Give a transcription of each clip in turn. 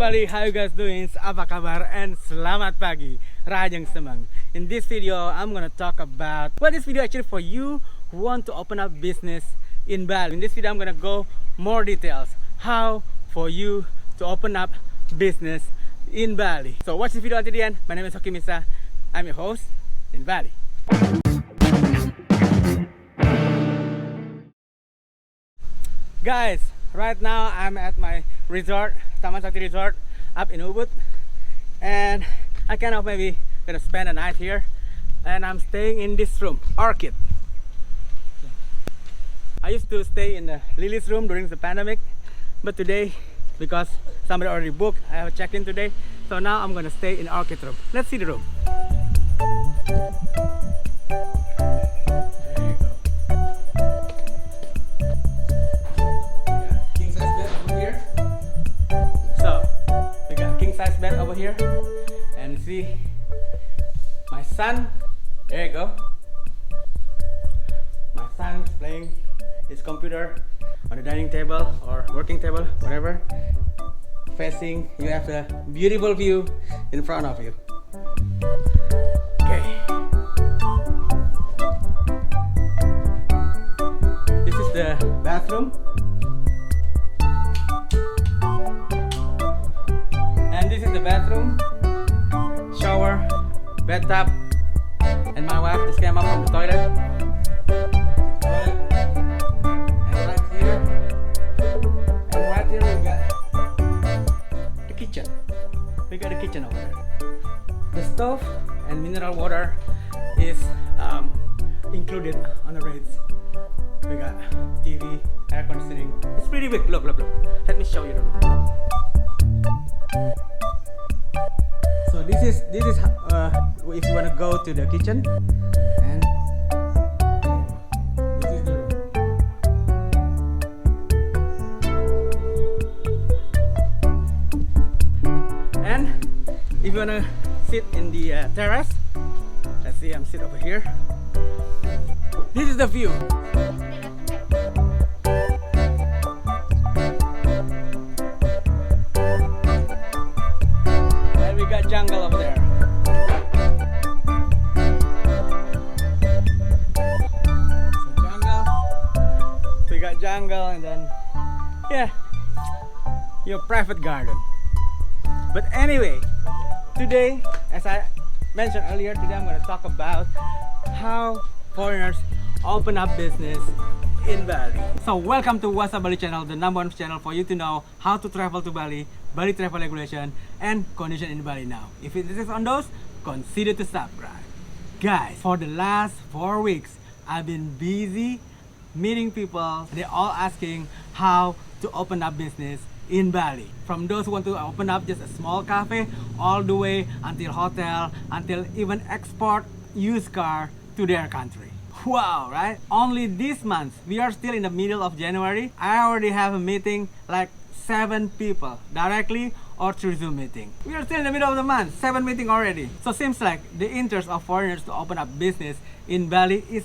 Bali, how you guys doing? Apa kabar and selamat pagi, Rajang Semang. In this video, I'm gonna talk about this video actually for you who want to open up business in Bali. In this video, I'm gonna go more details how for you to open up business in Bali. So watch this video until the end. My name is Hoki Misa. I'm your host in Bali. Guys, right now I'm at my resort, Taman Sakti Resort, up in Ubud, and I kind of maybe gonna spend a night here, and I'm staying in this room, Orchid. I used to stay in the Lily's room during the pandemic, but today, because somebody already booked, I have a check-in today, so now I'm gonna stay in Orchid room. Let's see the room. Size bed over here, and see my son. There you go. My son is playing his computer on the dining table or working table, whatever. Facing, you have the beautiful view in front of you. Okay. This is the bathroom. This is the bathroom, shower, bathtub, and my wife just came up from the toilet. And right here we got the kitchen. We got the kitchen over there. The stove and mineral water is included on the rates. We got TV, air conditioning. It's pretty big. Look. Let me show you the room. So this is if you want to go to the kitchen, and this is the room. And if you want to sit in the terrace, let's see, I'm sitting over here. This is the view. Jungle over there. So jungle. We got jungle, and then your private garden. But anyway, today, as I mentioned earlier, today I'm going to talk about how foreigners open up business in Bali. So welcome to What's Up Bali channel, the #1 channel for you to know how to travel to Bali, Bali travel regulation, and condition in Bali now. If this is on those, consider to subscribe. Guys, for the last 4 weeks, I've been busy meeting people. They're all asking how to open up business in Bali. From those who want to open up just a small cafe, all the way until hotel, until even export used car to their country. Wow, right? Only this month, we are still in the middle of January. I already have a meeting like 7 people directly or through Zoom meeting. We are still in the middle of the month, 7 meeting already. So seems like the interest of foreigners to open up business in Bali is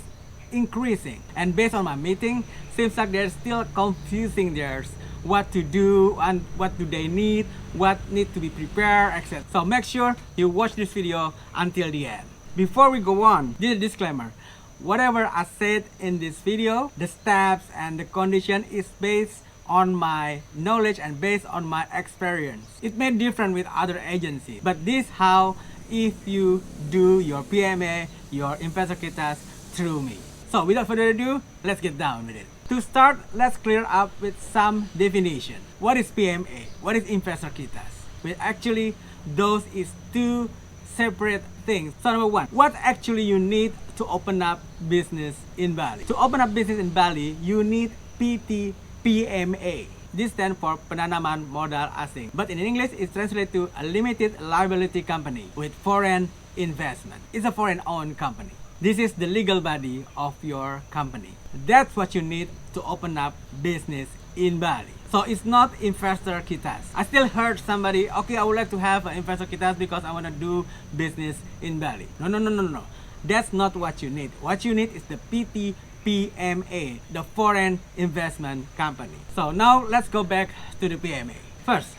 increasing. And based on my meeting, seems like they're still confusing theirs what to do and what do they need, what need to be prepared, etc. So make sure you watch this video until the end. Before we go on, this is a disclaimer. Whatever I said in this video, the steps and the condition is based on my knowledge and based on my experience. It may different with other agencies, but this how if you do your PMA, your investor kitas through me. So without further ado, let's get down with it. To start, let's clear up with some definition. What is PMA? What is investor kitas? Well, actually, those is two separate things. So number one, what actually you need to open up business in Bali? To open up business in Bali, you need PT PMA. This stands for Penanaman Modal Asing. But in English, it's translated to a limited liability company with foreign investment. It's a foreign owned company. This is the legal body of your company. That's what you need to open up business in Bali. So it's not investor kitas. I still heard somebody, okay, I would like to have an investor kitas because I want to do business in Bali. No. That's not what you need. What you need is the PT PMA, the foreign investment company. So now let's go back to the PMA. First,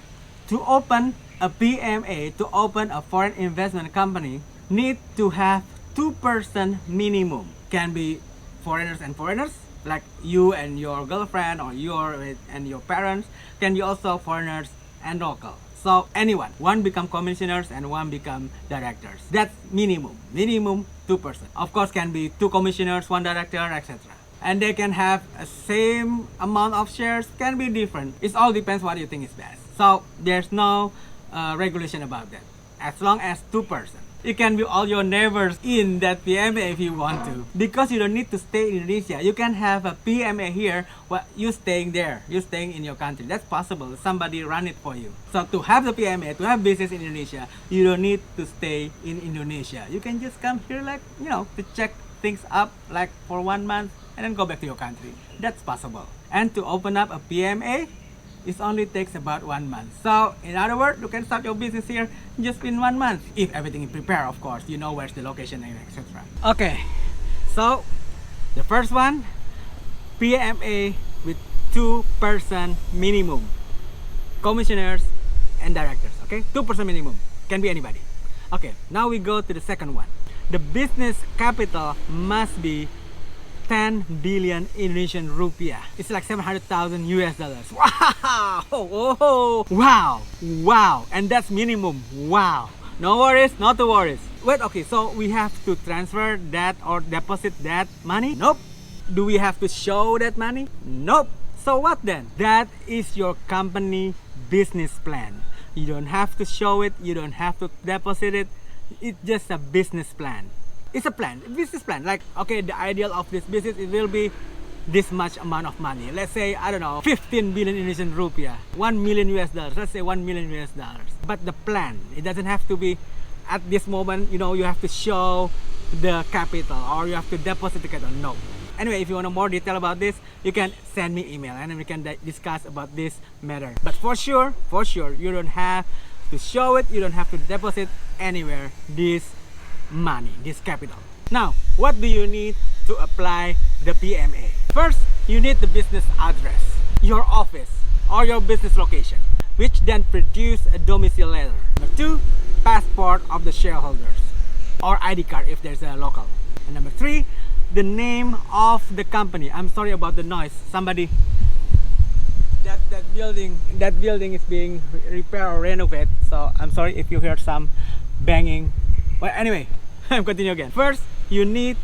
To open a PMA, to open a foreign investment company, need to have 2% minimum. Can be foreigners and foreigners, like you and your girlfriend, or and your parents. Can be also foreigners and local. So anyone, one become commissioners and one become directors. That's minimum 2%. Of course, can be 2 commissioners, 1 director, etc. And they can have a same amount of shares, can be different. It all depends what you think is best. So there's no regulation about that. As long as 2%. You can be all your neighbors in that PMA if you want to. Because you don't need to stay in Indonesia. You can have a PMA here while you staying there. You staying in your country. That's possible. Somebody run it for you. So to have the PMA, to have business in Indonesia, you don't need to stay in Indonesia. You can just come here like, to check things up like for 1 month and then go back to your country. That's possible. And to open up a PMA, it only takes about 1 month. So in other words, you can start your business here just in 1 month. If everything is prepared, of course, you know where's the location and etc. Okay, so the first one, PMA with 2% minimum. Commissioners and directors, okay? 2% minimum, can be anybody. Okay, now we go to the second one. The business capital must be 10 billion Indonesian rupiah. It's like 700,000 US dollars. Wow! Oh, wow! Wow! And that's minimum. Wow! No worries, not to worries. Wait, okay, so we have to transfer that or deposit that money? Nope. Do we have to show that money? Nope. So what then? That is your company business plan. You don't have to show it, you don't have to deposit it. It's just a business plan. It's a plan, business plan. Like, okay, the ideal of this business, it will be this much amount of money. Let's say, I don't know, 15 billion Indonesian rupiah, 1 million US dollars. Let's say 1 million US dollars. But the plan, it doesn't have to be at this moment, you have to show the capital or you have to deposit the capital. No. Anyway, if you want more detail about this, you can send me email and then we can discuss about this matter. But for sure, you don't have to show it, you don't have to deposit anywhere this money, this capital. Now, what do you need to apply the PMA? First, you need the business address, your office or your business location, which then produce a domicile letter. Number 2, passport of the shareholders or ID card if there's a local. And number 3, the name of the company. I'm sorry about the noise. Somebody, that building is being repaired or renovated, so I'm sorry if you hear some banging. Well, anyway, I'm continue again. First, you need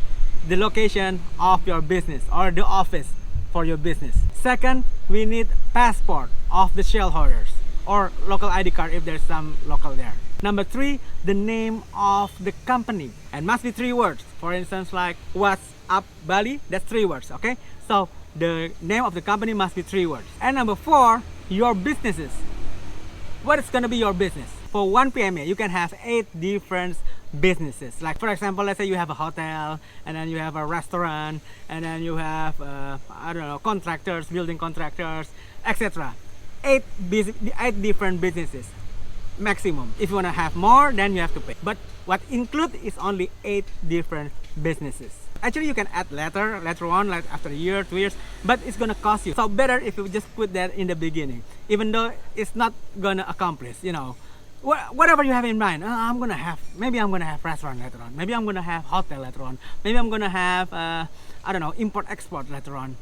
the location of your business or the office for your business. Second, we need passport of the shareholders or local ID card if there's some local there. Number 3, the name of the company, and must be 3 words. For instance, like what's up Bali, that's 3 words, okay? So the name of the company must be 3 words. And number 4, your businesses. What is gonna be your business? For one PMA, you can have 8 different businesses. Like for example, let's say you have a hotel, and then you have a restaurant, and then you have I don't know, contractors, building contractors, etc. 8 different businesses maximum. If you want to have more, then you have to pay. But what include is only 8 different businesses. Actually, you can add later on, like after a year, 2 years, but it's gonna cost you. So better if you just put that in the beginning, even though it's not gonna accomplish, whatever you have in mind. Maybe I'm gonna have restaurant later on. Maybe I'm gonna have hotel later on. Maybe I'm gonna have I don't know, import export later on.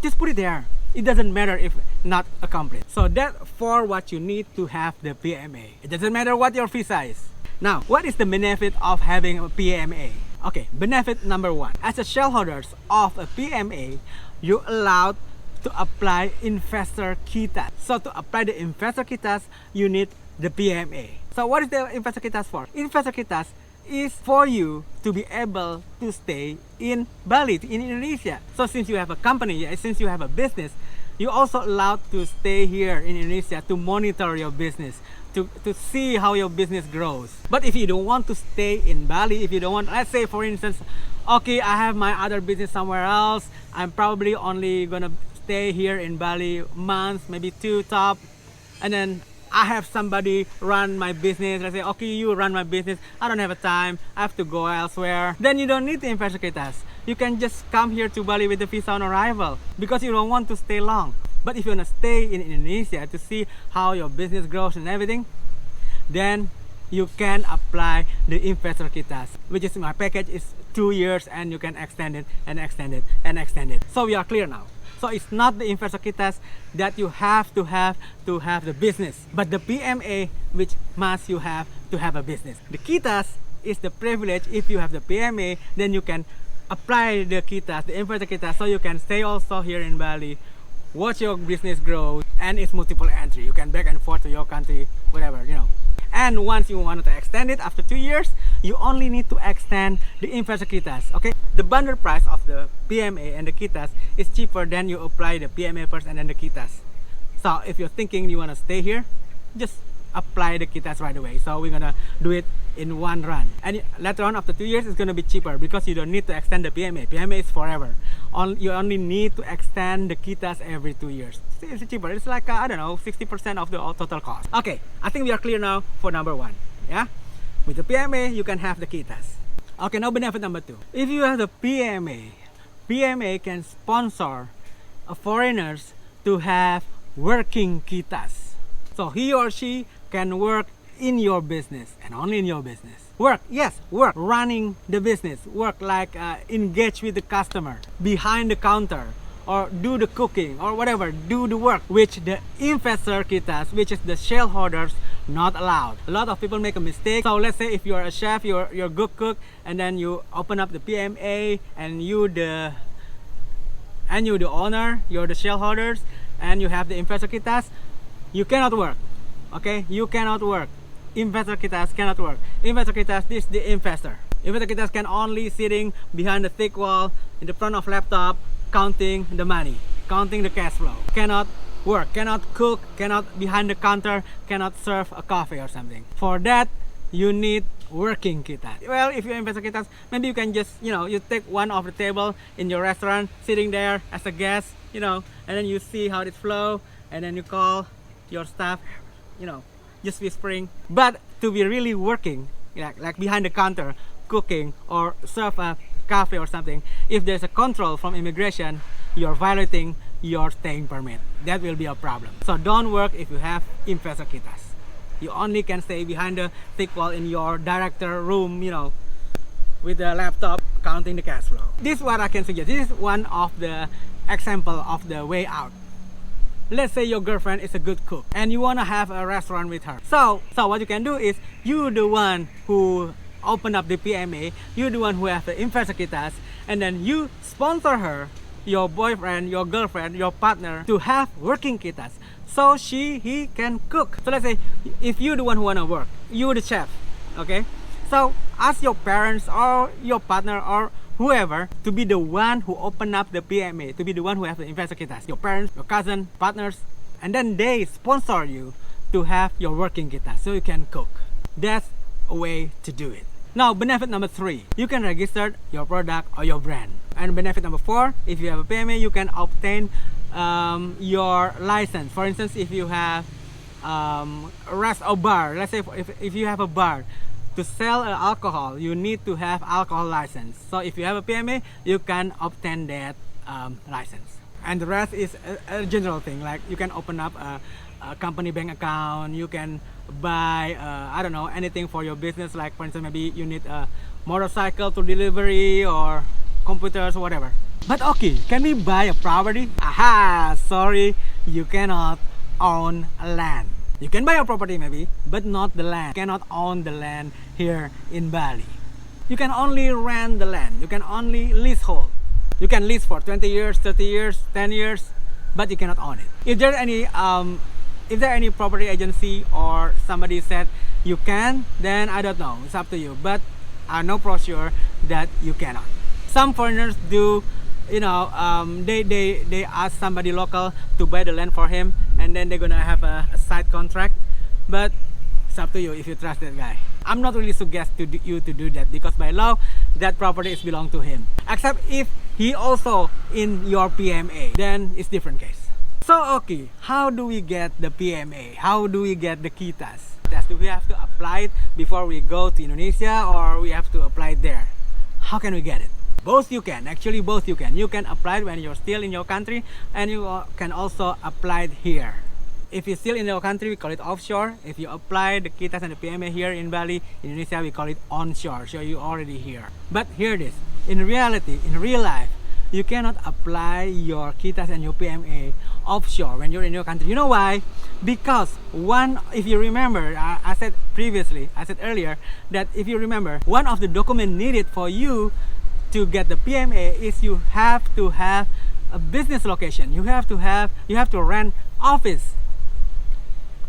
Just put it there. It doesn't matter if not accomplished. So that for what you need to have the PMA. It doesn't matter what your visa is. Now, what is the benefit of having a PMA? Okay, benefit number 1. As a shareholders of a PMA, you're allowed to apply investor kitas. So to apply the investor kitas, you need the PMA. So what is the investor kitas for? Investor kitas is for you to be able to stay in Bali, in Indonesia. So since you have a company, since you have a business, you're also allowed to stay here in Indonesia to monitor your business, to see how your business grows. But if you don't want to stay in Bali, if you don't want, let's say for instance, okay, I have my other business somewhere else, I'm probably only gonna stay here in Bali months, maybe 2 top, and then I have somebody run my business. Let's say, okay, you run my business. I don't have a time. I have to go elsewhere. Then you don't need the investor kitas. You can just come here to Bali with the visa on arrival because you don't want to stay long. But if you want to stay in Indonesia to see how your business grows and everything, then you can apply the investor kitas, which is my package is 2 years, and you can extend it and extend it and extend it. So we are clear now. So it's not the investor kitas that you have to have the business, but the PMA which must you have to have a business. The kitas is the privilege. If you have the PMA, then you can apply the kitas, the investor kitas, so you can stay also here in Bali, watch your business grow, and it's multiple entry. You can back and forth to your country, whatever, you know. And once you want to extend it after 2 years, you only need to extend the investor kitas. Okay, the bundle price of the PMA and the kitas is cheaper than you apply the PMA first and then the kitas. So if you're thinking you want to stay here, just apply the kitas right away. So we're gonna do it in one run, and later on after 2 years it's gonna be cheaper because you don't need to extend the PMA. PMA is forever. You only need to extend the kitas every 2 years. It's cheaper. It's like I don't know, 60% of the total cost. Okay, I think we are clear now for number one. Yeah, with the PMA you can have the kitas. Okay, now benefit number two. If you have the PMA can sponsor foreigners to have working kitas. So he or she can work in your business and only in your business. Work, yes, work, running the business. Work like engage with the customer behind the counter, or do the cooking or whatever, do the work which the investor kitas, which is the shareholders, not allowed. A lot of people make a mistake. So let's say if you're a chef, you're a good cook, and then you open up the PMA and you the owner, you're the shareholders, and you have the investor kitas, you cannot work. Okay, you cannot work. Investor kitas cannot work. Investor kitas is the investor. Investor kitas can only sitting behind the thick wall in the front of laptop, counting the money, counting the cash flow. Cannot work, cannot cook, cannot behind the counter, cannot serve a coffee or something. For that, you need working kitas. Well, if you're investor kitas, maybe you can just, you take one off the table in your restaurant, sitting there as a guest, and then you see how it flow, and then you call your staff, just whispering. But to be really working, like behind the counter, cooking or serve a coffee or something, if there's a control from immigration, you're violating your staying permit. That will be a problem. So don't work if you have investor kitas. You only can stay behind the thick wall in your director room, with the laptop, counting the cash flow. This is what I can suggest. This is one of the example of the way out. Let's say your girlfriend is a good cook and you want to have a restaurant with her. So what you can do is, you the one who open up the PMA, you the one who have the investor kitas, and then you sponsor her, your boyfriend, your girlfriend, your partner, to have working kitas, so he can cook. So let's say if you the one who want to work, you the chef, okay? So ask your parents or your partner or whoever to be the one who open up the PMA, to be the one who have the investor kitas. Your parents, your cousin, partners, and then they sponsor you to have your working kitas so you can cook. That's a way to do it. Now, benefit number 3, you can register your product or your brand. And benefit number 4, if you have a PMA, you can obtain your license. For instance, if you have a rest or bar, let's say if you have a bar, to sell alcohol, you need to have alcohol license. So if you have a PMA, you can obtain that license. And the rest is a general thing, like you can open up a company bank account, you can buy I don't know, anything for your business, like for instance maybe you need a motorcycle to delivery or computers or whatever. But okay, can we buy a property? Aha, sorry, you cannot own land. You can buy a property maybe, but not the land. You cannot own the land here in Bali. You can only rent the land. You can only leasehold. You can lease for 20 years, 30 years, 10 years, but you cannot own it. If there any property agency or somebody said you can, then I don't know, it's up to you. But I know for sure that you cannot. Some foreigners do, they ask somebody local to buy the land for him, and then they're gonna have a side contract. But it's up to you if you trust that guy. I'm not really suggest you to do that, because by law that property is belong to him. Except if he also in your PMA, then it's different case. So okay, how do we get the PMA? How do we get the kitas? Do we have to apply it before we go to Indonesia, or we have to apply it there? How can we get it? Both you can, actually both you can. You can apply it when you're still in your country, and you can also apply it here. If you're still in your country, we call it offshore. If you apply the KITAS and the PMA here in Bali, Indonesia, we call it onshore. So you're already here. But here it is. In reality, in real life, you cannot apply your KITAS and your PMA offshore when you're in your country. You know why? Because if you remember, I said earlier that if you remember, one of the documents needed for you to get the PMA is you have to have a business location. You have to rent office.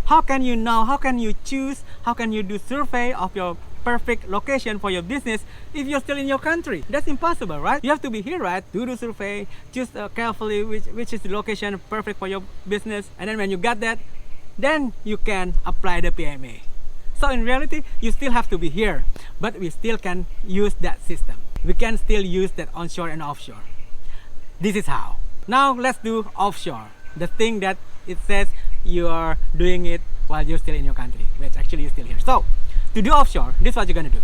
How can you know? How can you choose? How can you do survey of your perfect location for your business if you're still in your country? That's impossible, right? You have to be here, right? Do the survey, choose carefully which is the location perfect for your business, and then when you got that, then you can apply the PMA. So in reality, you still have to be here, but we still can use that system. We can still use that onshore and offshore. This is how. Now let's do offshore. The thing that it says you are doing it while you're still in your country, which actually you're still here. So to do offshore, this is what you're gonna do.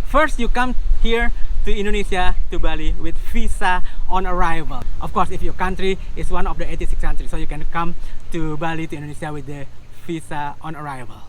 First, you come here to Indonesia, to Bali, with visa on arrival. Of course, if your country is one of the 86 countries, so you can come to Bali, to Indonesia with the visa on arrival.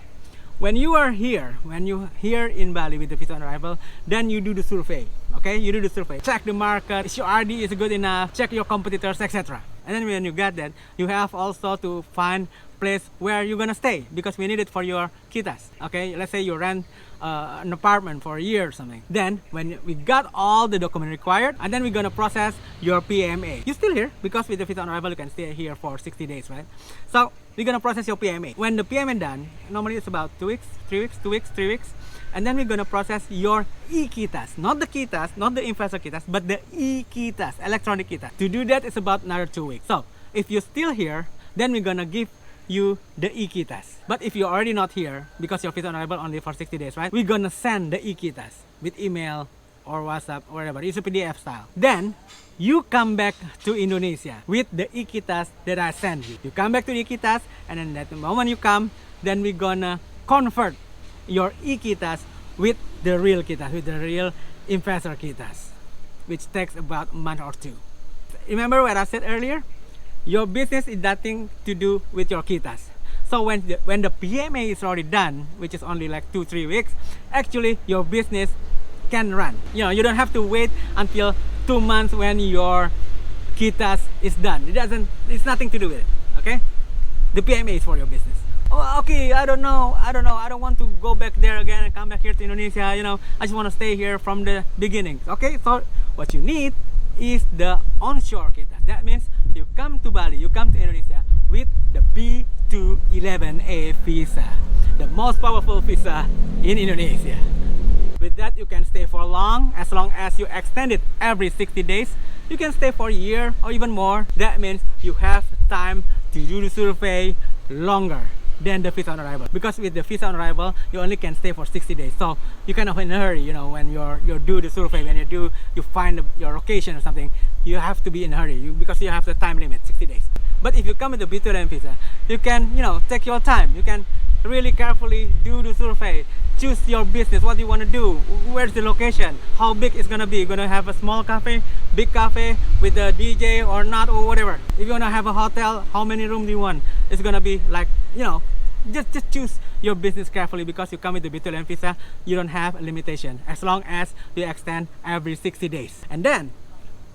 When you are here, in Bali with the visa on arrival, then you do the survey. Okay, you do the survey. Check the market. Is your RD is good enough? Check your competitors, etc. And then when you got that, you have also to find place where you're gonna stay, because we need it for your KITAS. Okay, let's say you rent an apartment for a year or something. Then when we got all the document required, and then we're gonna process your PMA. You're still here because with the visa on arrival you can stay here for 60 days, right? So we're gonna process your PMA. When the PMA done, normally it's about 2 weeks, 3 weeks, 2 weeks, 3 weeks. And then we're gonna process your e-KITAS, not the KITAS, not the investor KITAS, but the e-KITAS, electronic KITAS. To do that, it's about another 2 weeks. So if you're still here, then we're gonna give you the e-KITAS. But if you're already not here, because your visa on arrival only for 60 days, right? We're gonna send the e-KITAS with email or WhatsApp or whatever. It's a PDF style. Then you come back to Indonesia with the e-KITAS that I sent you. You come back to the e-KITAS, and then at the moment you come, then we're gonna convert your e-KITAS with the real KITAS, with the real investor KITAS, which takes about a month or 2. Remember what I said earlier? Your business is nothing to do with your KITAS. So when the PMA is already done, which is only like 2-3 weeks, actually your business can run. You know, you don't have to wait until 2 months when your KITAS is done. It's nothing to do with it. Okay? The PMA is for your business. Oh, okay, I don't know. I don't want to go back there again and come back here to Indonesia. You know, I just want to stay here from the beginning. Okay, so what you need is the onshore KITAS. That means you come to Bali, you come to Indonesia with the B211A visa, the most powerful visa in Indonesia. With that, you can stay for long as you extend it every 60 days. You can stay for a year or even more. That means you have time to do the survey longer than the visa on arrival, because with the visa on arrival you only can stay for 60 days, so you kind of in a hurry. You know, when you do the survey, when you find your location or something, you have to be in a hurry because you have the time limit, 60 days. But if you come with the B211 visa, you can, you know, take your time. You can really carefully do the survey, choose your business, what you want to do, where's the location, how big it's gonna be. You're gonna have a small cafe, big cafe with a DJ or not, or whatever. If you wanna have a hotel, how many rooms do you want? It's gonna be like, you know, just choose your business carefully, because you come with the B211 visa, you don't have a limitation as long as you extend every 60 days. And then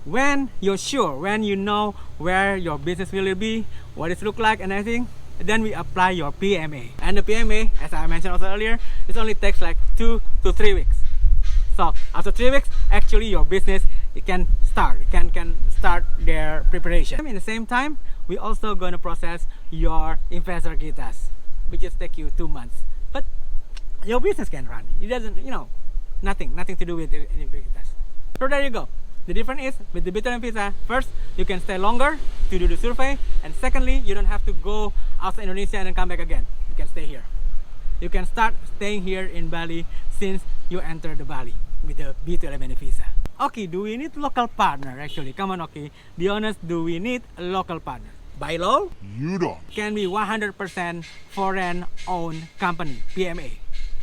when you're sure, when you know where your business will be, what it look like and everything, then we apply your PMA. And the PMA, as I mentioned also earlier, it only takes like 2 to 3 weeks. So after 3 weeks, actually your business can start their preparation. In the same time, we also going to process your investor KITAS, which just take you 2 months. But your business can run. It doesn't, you know, nothing to do with the KITAS. So there you go. The difference is with the B211 visa, first, you can stay longer to do the survey, and secondly, you don't have to go outside Indonesia and then come back again. You can stay here. You can start staying here in Bali since you enter the Bali with the B211 visa. Okay, do we need local partner actually? Come on, okay. Be honest, do we need a local partner? By law, You don't. can be 100% foreign-owned company, PMA.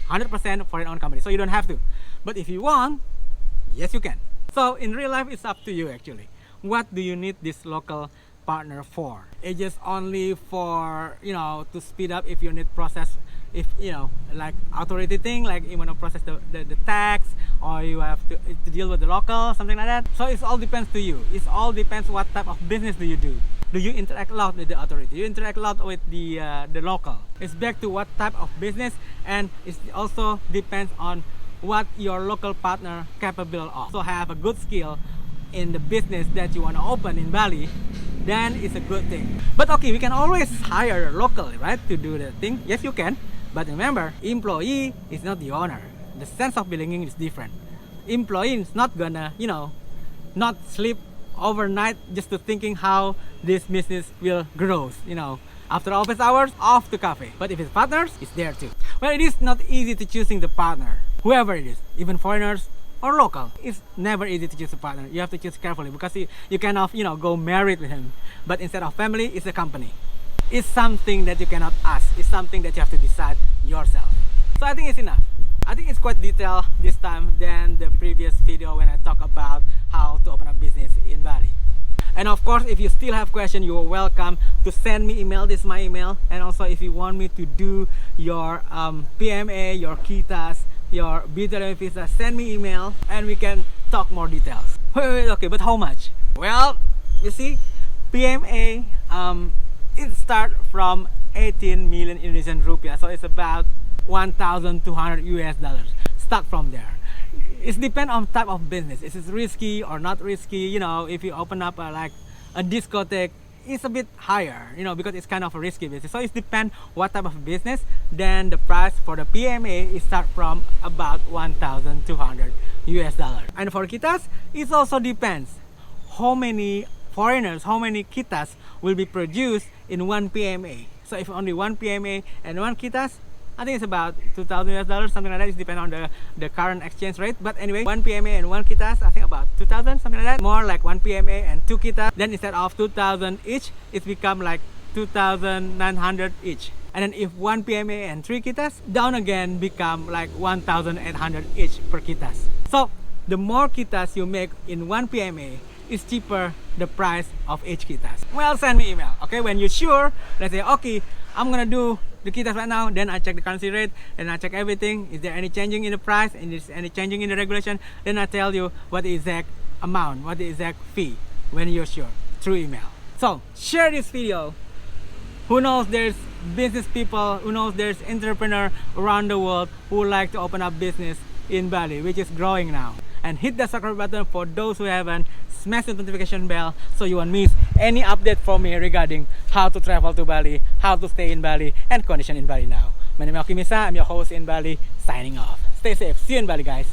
100% foreign-owned company, so you don't have to. But if you want, yes you can. So in real life, it's up to you actually. What do you need this local partner for? It's just only for, you know, to speed up if you need process, if you know, like authority thing, like you want to process the tax, or you have to deal with the local, something like that. So it all depends to you. It all depends what type of business do you do. Do you interact a lot with the authority? Do you interact a lot with the local? It's back to what type of business, and it also depends on what your local partner capable of. So have a good skill in the business that you want to open in Bali, then it's a good thing. But okay, we can always hire locally, right, to do the thing. Yes, you can. But remember, employee is not the owner. The sense of belonging is different. Employee is not gonna, you know, not sleep overnight just to thinking how this business will grow, you know, after office hours, off to cafe. But if it's partners, it's there too. Well, it is not easy to choosing the partner, whoever it is, even foreigners or local. It's never easy to choose a partner. You have to choose carefully because you cannot, you know, go married with him. But instead of family, it's a company. It's something that you cannot ask. It's something that you have to decide yourself. So I think it's enough. I think it's quite detailed this time than the previous video when I talk about how to open a business in Bali. And of course, if you still have questions, you are welcome to send me email. This is my email. And also, if you want me to do your PMA, your KITAS, your BaliTravel visa, send me email and we can talk more details. Wait, okay, but how much? Well, you see, PMA, it starts from 18 million Indonesian rupiah, so it's about 1,200 US dollars. Start from there. It depends on type of business. Is it risky or not risky? You know, if you open up like a discotheque, it's a bit higher, you know, because it's kind of a risky business. So it depends what type of business. Then the price for the PMA is start from about 1,200 US dollars. And for KITAS, it also depends how many foreigners, how many KITAS will be produced in one PMA. So if only one PMA and one KITAS, I think it's about 2,000 US dollars, something like that. It depends on the current exchange rate. But anyway, one PMA and one KITAS, I think about 2,000, something like that. More like one PMA and two KITAS. Then instead of 2,000 each, it become like 2,900 each. And then if one PMA and three KITAS, down again become like 1,800 each per KITAS. So the more KITAS you make in one PMA, it's cheaper the price of each KITAS. Well, send me email, okay? When you're sure, let's say, okay, I'm gonna do the KITAS right now, then I check the currency rate, and I check everything. Is there any changing in the price, and is any changing in the regulation? Then I tell you what the exact amount, what the exact fee, when you're sure, through email. So share this video. Who knows, there's business people, who knows there's entrepreneur around the world who like to open up business in Bali, which is growing now. And hit the subscribe button for those who haven't. Smash the notification bell so you won't miss any update from me regarding how to travel to Bali, how to stay in Bali, and condition in Bali now. My name is Misa, I'm your host in Bali, signing off. Stay safe. See you in Bali, guys.